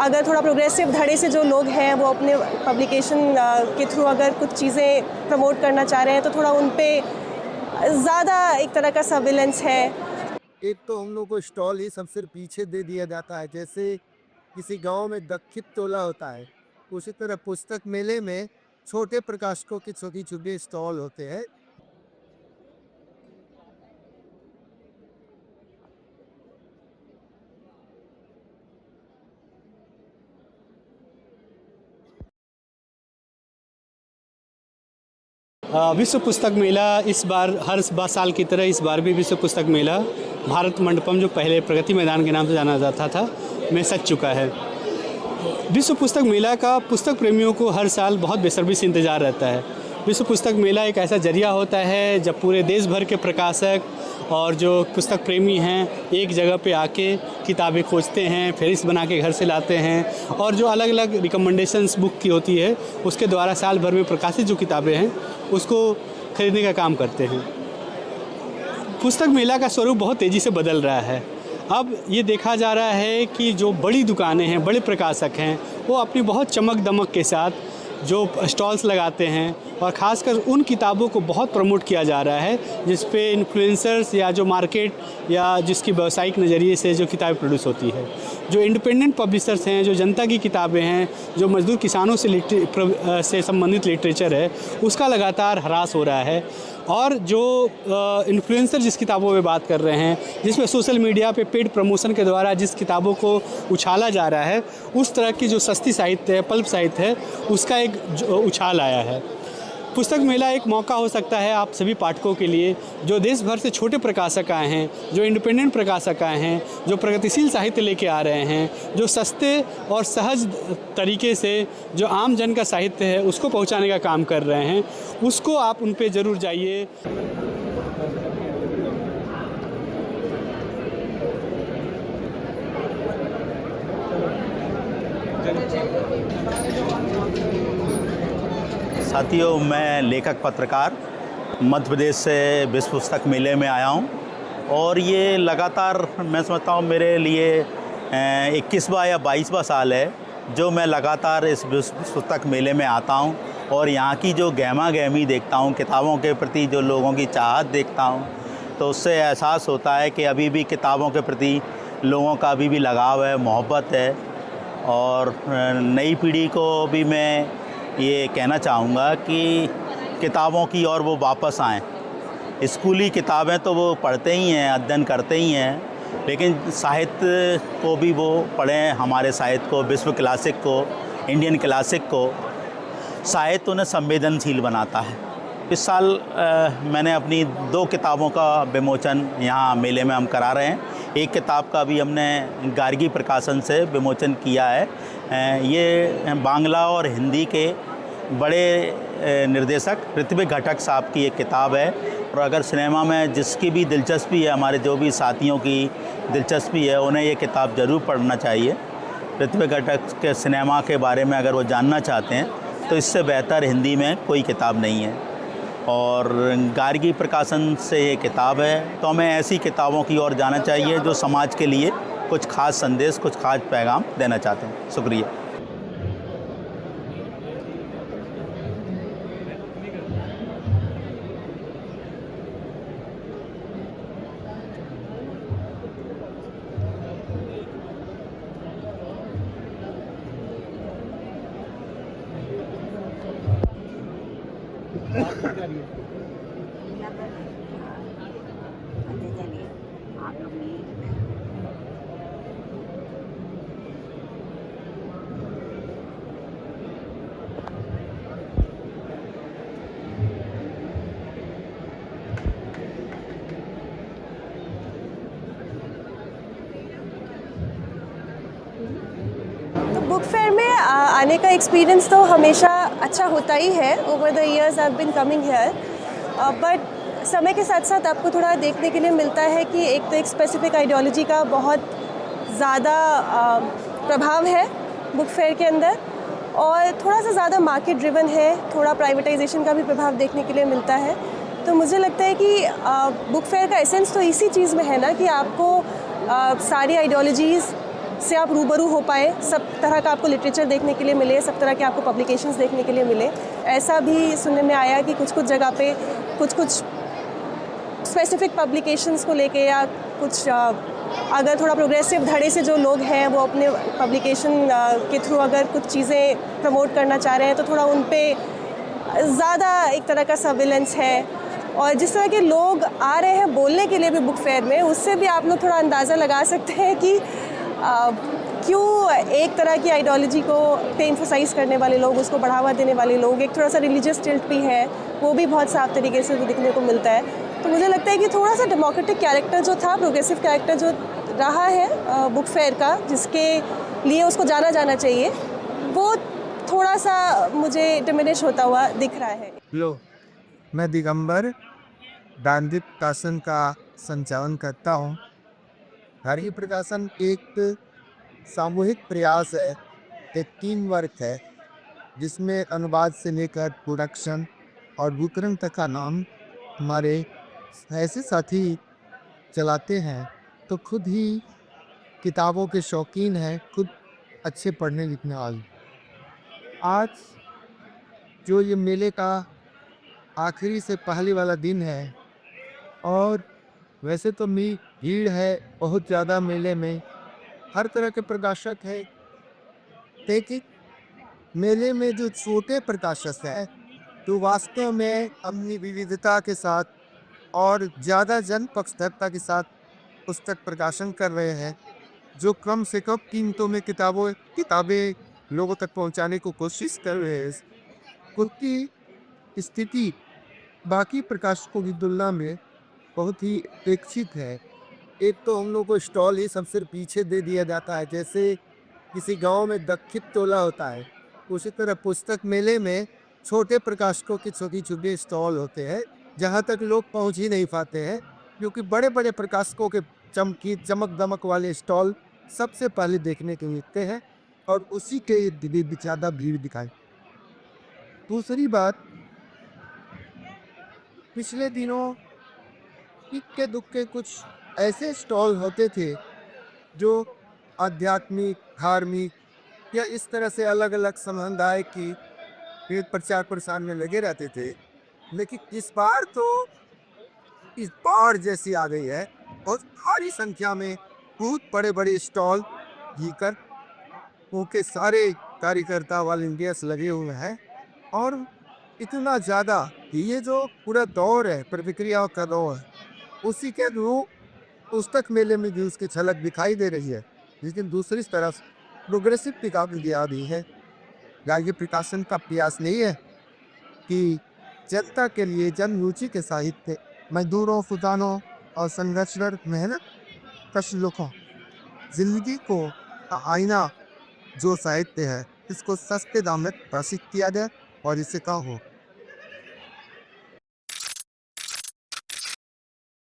अगर थोड़ा प्रोग्रेसिव धड़े से जो लोग हैं वो अपने पब्लिकेशन के थ्रू अगर कुछ चीज़ें प्रमोट करना चाह रहे हैं तो थोड़ा उन पे ज़्यादा एक तरह का सर्विलेंस है। एक तो हम लोग को स्टॉल ही सबसे पीछे दे दिया जाता है, जैसे किसी गांव में दक्षिण टोला होता है, उसी तरह पुस्तक मेले में छोटे प्रकाशकों के छोटी छोटे स्टॉल होते हैं। विश्व पुस्तक मेला इस बार हर साल की तरह इस बार भी विश्व पुस्तक मेला भारत मंडपम, जो पहले प्रगति मैदान के नाम से जाना जाता था, में सज चुका है। विश्व पुस्तक मेला का पुस्तक प्रेमियों को हर साल बहुत बेसब्री से इंतज़ार रहता है। विश्व पुस्तक मेला एक ऐसा जरिया होता है जब पूरे देश भर के प्रकाशक और जो पुस्तक प्रेमी हैं एक जगह पे आके किताबें खोजते हैं, फहरिस्त बना के घर से लाते हैं और जो अलग अलग रिकमेंडेशंस बुक की होती है उसके द्वारा साल भर में प्रकाशित जो किताबें हैं उसको खरीदने का काम करते हैं। पुस्तक मेला का स्वरूप बहुत तेज़ी से बदल रहा है। अब ये देखा जा रहा है कि जो बड़ी दुकानें हैं, बड़े प्रकाशक हैं, वो अपनी बहुत चमक दमक के साथ जो स्टॉल्स लगाते हैं और ख़ासकर उन किताबों को बहुत प्रमोट किया जा रहा है जिस पे इन्फ्लुएंसर्स या जो मार्केट या जिसकी व्यावसायिक नज़रिए से जो किताबें प्रोड्यूस होती है। जो इंडिपेंडेंट पब्लिशर्स हैं, जो जनता की किताबें हैं, जो मजदूर किसानों से संबंधित लिटरेचर है, उसका लगातार ह्रास हो रहा है। और जो इन्फ्लुएंसर जिस किताबों में बात कर रहे हैं, जिसमें सोशल मीडिया पे पेड प्रमोशन के द्वारा जिस किताबों को उछाला जा रहा है, उस तरह की जो सस्ती साहित्य है, पल्प साहित्य है, उसका एक उछाल आया है। पुस्तक मेला एक मौका हो सकता है आप सभी पाठकों के लिए, जो देश भर से छोटे प्रकाशक आए हैं, जो इंडिपेंडेंट प्रकाशक आए हैं, जो प्रगतिशील साहित्य लेके आ रहे हैं, जो सस्ते और सहज तरीके से जो आम जन का साहित्य है उसको पहुंचाने का काम कर रहे हैं, उसको आप उन पे ज़रूर जाइए। साथियों, मैं लेखक पत्रकार मध्य प्रदेश से विश्व पुस्तक मेले में आया हूं और ये लगातार मैं समझता हूं मेरे लिए 21वां या 22वां साल है जो मैं लगातार इस विश्व पुस्तक मेले में आता हूं और यहाँ की जो गहमा गहमी देखता हूं, किताबों के प्रति जो लोगों की चाहत देखता हूं, तो उससे एहसास होता है कि अभी भी किताबों के प्रति लोगों का अभी भी लगाव है, मोहब्बत है। और नई पीढ़ी को भी मैं ये कहना चाहूँगा कि किताबों की ओर वो वापस आएँ। स्कूली किताबें तो वो पढ़ते ही हैं, अध्ययन करते ही हैं, लेकिन साहित्य को भी वो पढ़ें, हमारे साहित्य को, विश्व क्लासिक को, इंडियन क्लासिक को। साहित्य उन्हें संवेदनशील बनाता है। इस साल मैंने अपनी 2 किताबों का विमोचन यहाँ मेले में हम करा रहे हैं। एक किताब का भी हमने गार्गी प्रकाशन से विमोचन किया है। ये बांग्ला और हिंदी के बड़े निर्देशक ऋत्विक घटक साहब की एक किताब है और अगर सिनेमा में जिसकी भी दिलचस्पी है, हमारे जो भी साथियों की दिलचस्पी है, उन्हें ये किताब ज़रूर पढ़ना चाहिए। ऋत्विक घटक के सिनेमा के बारे में अगर वो जानना चाहते हैं तो इससे बेहतर हिंदी में कोई किताब नहीं है और गार्गी प्रकाशन से ये किताब है। तो हमें ऐसी किताबों की ओर जाना चाहिए जो समाज के लिए कुछ खास संदेश, कुछ खास पैगाम देना चाहते हैं। शुक्रिया। बुक फेयर में आने का एक्सपीरियंस तो हमेशा अच्छा होता ही है। Over the years I have been coming here, but समय के साथ साथ आपको थोड़ा देखने के लिए मिलता है कि एक तो एक स्पेसिफिक आइडियोलॉजी का बहुत ज़्यादा प्रभाव है बुक फेयर के अंदर और थोड़ा सा ज़्यादा मार्केट ड्रिवन है, थोड़ा प्राइवेटाइजेशन का भी प्रभाव देखने के लिए मिलता है। तो मुझे लगता है कि बुक फेयर का एसेंस तो इसी चीज़ में है ना कि आपको सारी आइडियोलॉजीज़ से आप रूबरू हो पाए, सब तरह का आपको लिटरेचर देखने के लिए मिले, सब तरह के आपको पब्लिकेशंस देखने के लिए मिले। ऐसा भी सुनने में आया कि कुछ कुछ जगह पे कुछ स्पेसिफिक पब्लिकेशंस को लेके या कुछ अगर थोड़ा प्रोग्रेसिव धड़े से जो लोग हैं वो अपने पब्लिकेशन के थ्रू अगर कुछ चीज़ें प्रमोट करना चाह रहे हैं तो थोड़ा उन पे ज़्यादा एक तरह का सर्विलेंस है। और जिस तरह के लोग आ रहे हैं बोलने के लिए भी बुक फेयर में, उससे भी आप लोग थोड़ा अंदाज़ा लगा सकते हैं कि क्यों एक तरह की आइडियोलॉजी को पे एम्फोसाइज़ करने वाले लोग, उसको बढ़ावा देने वाले लोग, एक थोड़ा सा रिलीजियस टिल्ट भी है, वो भी बहुत साफ तरीके से दिखने को मिलता है। तो मुझे लगता है कि थोड़ा सा डेमोक्रेटिक कैरेक्टर जो था, प्रोग्रेसिव कैरेक्टर जो रहा है बुक फेयर का, जिसके लिए उसको जाना जाना चाहिए, वो थोड़ा सा मुझे डिमिनिश होता हुआ दिख रहा है। लो, मैं दिगंबर दानदीप प्रकाशन का संचालन करता हूँ। हरि प्रकाशन एक सामूहिक प्रयास है, एक टीम वर्क है, जिसमें अनुवाद से लेकर प्रोडक्शन और वितरण तक का नाम हमारे ऐसे साथी चलाते हैं। तो खुद ही किताबों के शौकीन हैं, खुद अच्छे पढ़ने लिखने वाले। आज जो ये मेले का आखिरी से पहले वाला दिन है, और वैसे तो भीड़ है बहुत ज़्यादा मेले में, हर तरह के प्रकाशक है, लेकिन मेले में जो छोटे प्रकाशक हैं जो वास्तव में अपनी विविधता के साथ और ज़्यादा जन पक्षधरता के साथ पुस्तक प्रकाशन कर रहे हैं, जो कम से कम कीमतों में किताबें लोगों तक पहुंचाने को कोशिश कर रहे हैं, उनकी स्थिति बाकी प्रकाशकों की तुलना में बहुत ही अपेक्षित है। एक तो हम लोग को स्टॉल ही सबसे पीछे दे दिया जाता है, जैसे किसी गांव में दक्षित टोला होता है, उसी तरह पुस्तक मेले में छोटे प्रकाशकों की छोटी छोटी स्टॉल होते हैं, जहां तक लोग पहुंच ही नहीं पाते हैं, क्योंकि बड़े बड़े प्रकाशकों के चमक दमक वाले स्टॉल सबसे पहले देखने को मिलते हैं और उसी के इर्द गिर्द ज़्यादा भीड़ दिखाई। दूसरी बात, पिछले दिनों इक्के दुक्के कुछ ऐसे स्टॉल होते थे जो आध्यात्मिक, धार्मिक या इस तरह से अलग अलग समुदाय की विविध प्रचार प्रसार में लगे रहते थे। लेकिन इस बार जैसी आ गई है, बहुत भारी संख्या में बहुत बड़े बड़े स्टॉल जीकर उनके सारे कार्यकर्ता वॉलंटियर्स लगे हुए हैं। और इतना ज़्यादा कि ये जो पूरा दौर है, प्रतिक्रियाओं का दौर है, उसी के अनुरूप पुस्तक मेले में भी उसकी झलक दिखाई दे रही है। लेकिन दूसरी तरफ प्रोग्रेसिव किताबें भी आ रही है। राज्य प्रकाशन का प्रयास नहीं है कि जनता के लिए, जन रुचि के साहित्य, मजदूरों, किसानों और संघर्षरत मेहनत कश लोगों जिंदगी को आईना जो साहित्य है, इसको सस्ते दाम में प्रकाशित किया जाए और इसे कहा हो